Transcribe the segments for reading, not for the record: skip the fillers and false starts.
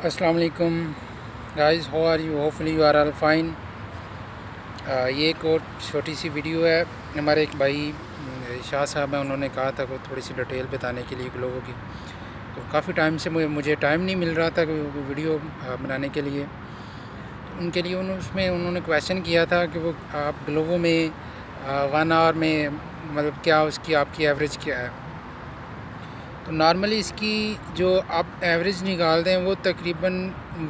السلام علیکم guys, how are you? Hopefully you are all fine. یہ ایک اور چھوٹی سی ویڈیو ہے۔ ہمارے ایک بھائی شاہ صاحب ہیں، انہوں نے کہا تھا کہ تھوڑی سی ڈیٹیل بتانے کے لیے لوگوں کی، تو کافی ٹائم سے مجھے ٹائم نہیں مل رہا تھا کہ ویڈیو بنانے کے لیے۔ ان کے لیے انہوں نے کویشچن کیا تھا کہ وہ آپ گلوبوں میں 1 آور میں مطلب کیا اس کی آپ کی ایوریج کیا ہے؟ تو نارملی اس کی جو آپ ایوریج نکال دیں وہ تقریباً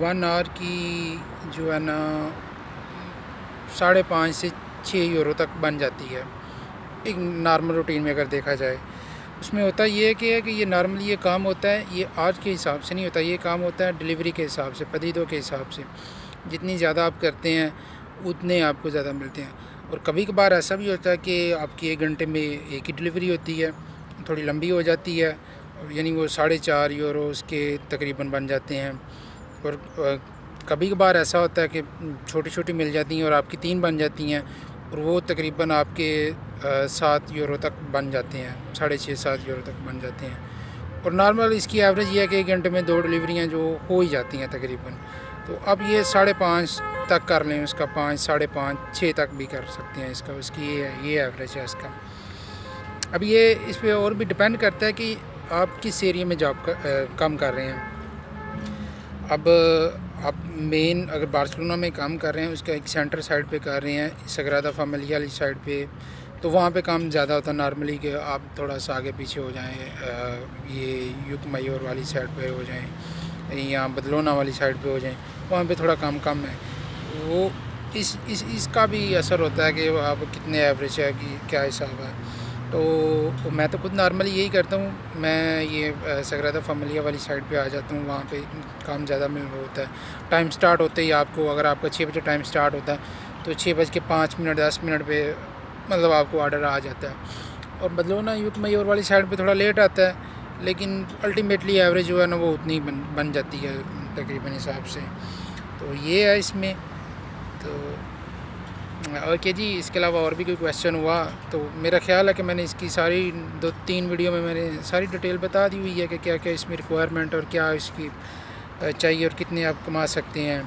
1 آور کی جو ہے نا 5.5 سے 6 یورو تک بن جاتی ہے ایک نارمل روٹین میں اگر دیکھا جائے۔ اس میں ہوتا یہ ہے کہ یہ نارملی یہ کام ہوتا ہے، یہ آج کے حساب سے نہیں ہوتا، یہ کام ہوتا ہے ڈیلیوری کے حساب سے، پدیدوں کے حساب سے۔ جتنی زیادہ آپ کرتے ہیں اتنے آپ کو زیادہ ملتے ہیں۔ اور کبھی کبھار ایسا بھی ہوتا ہے کہ آپ کی 1 گھنٹے میں ایک ہی ڈیلیوری ہوتی ہے، تھوڑی لمبی ہو جاتی ہے، یعنی وہ 4.5 یورو اس کے تقریباً بن جاتے ہیں۔ اور کبھی کبھار ایسا ہوتا ہے کہ چھوٹی چھوٹی مل جاتی ہیں اور آپ کی 3 بن جاتی ہیں، اور وہ تقریباً آپ کے 7 یورو تک بن جاتے ہیں، 6.5-7 یورو تک بن جاتے ہیں۔ اور نارمل اس کی ایوریج یہ ہے کہ 1 گھنٹے میں 2 ڈیلیوریاں جو ہو ہی جاتی ہیں تقریباً۔ تو اب یہ 5.5 تک کر لیں، اس کا 5، 5.5، 6 تک بھی کر سکتے ہیں اس کی یہ ایوریج ہے اس کا۔ اب یہ اس پہ اور بھی ڈپینڈ کرتا ہے کہ آپ کس ایریے میں جاب کام کر رہے ہیں۔ اب آپ مین اگر بارسلونا میں کام کر رہے ہیں، اس کا ایک سینٹر سائڈ پہ کر رہے ہیں، سگرادا فیملیا والی سائڈ پہ، تو وہاں پہ کام زیادہ ہوتا ہے نارملی، کہ آپ تھوڑا سا آگے پیچھے ہو جائیں، یہ یوک میور والی سائڈ پہ ہو جائیں یا بدلونا والی سائڈ پہ ہو جائیں، وہاں پہ تھوڑا کام کم ہے۔ وہ اس کا بھی اثر ہوتا ہے کہ آپ کتنے ایوریج ہے کہ کیا حساب ہے۔ تو میں تو خود نارملی یہی کرتا ہوں، میں یہ سگرادا فیملیا والی سائڈ پہ آ جاتا ہوں، وہاں پہ کام زیادہ مل رہا ہوتا ہے۔ ٹائم سٹارٹ ہوتے ہی آپ کو، اگر آپ کا 6 بجے ٹائم سٹارٹ ہوتا ہے تو 6:05 10 منٹ پہ مطلب آپ کو آرڈر آ جاتا ہے۔ اور بدلونا یوک میور والی سائڈ پہ تھوڑا لیٹ آتا ہے، لیکن الٹیمیٹلی ایوریج جو ہے نا وہ اتنی بن جاتی ہے تقریباً حساب سے۔ تو یہ ہے اس میں۔ تو اوکے جی، اس کے علاوہ اور بھی کوئی کویشچن ہوا تو میرا خیال ہے کہ میں نے اس کی ساری 2-3 ویڈیو میں میں نے ساری ڈیٹیل بتا دی ہوئی ہے کہ کیا کیا اس میں ریکوائرمنٹ اور کیا اس کی چاہیے اور کتنے آپ کما سکتے ہیں۔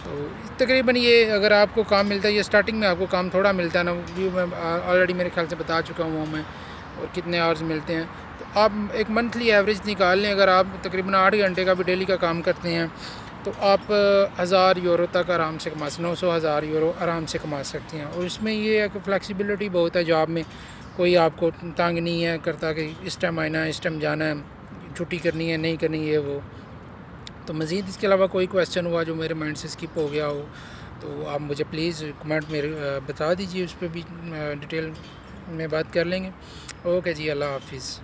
تو تقریباً یہ اگر آپ کو کام ملتا ہے، یہ سٹارٹنگ میں آپ کو کام تھوڑا ملتا ہے نا، ویڈیو میں آلریڈی میرے خیال سے بتا چکا ہوں میں، اور کتنے آورز ملتے ہیں۔ تو آپ ایک منتھلی ایوریج نکال لیں، اگر آپ تقریباً 8 گھنٹے کا بھی ڈیلی کا کام کرتے ہیں تو آپ 1000 یورو تک آرام سے کما سکتے ہیں، 900-1000 یورو آرام سے کما سکتے ہیں۔ اور اس میں یہ ہے کہ فلیکسیبلٹی بہت ہے جاب میں، کوئی آپ کو تنگ نہیں ہے کرتا کہ اس ٹائم آنا ہے، اس ٹائم جانا ہے، چھٹی کرنی ہے نہیں کرنی ہے وہ۔ تو مزید اس کے علاوہ کوئی کویشچن ہوا جو میرے مائنڈ سے اسکپ ہو گیا ہو تو آپ مجھے پلیز کمنٹ میں بتا دیجیے، اس پہ بھی ڈیٹیل میں بات کر لیں گے۔ اوکے جی، اللہ حافظ۔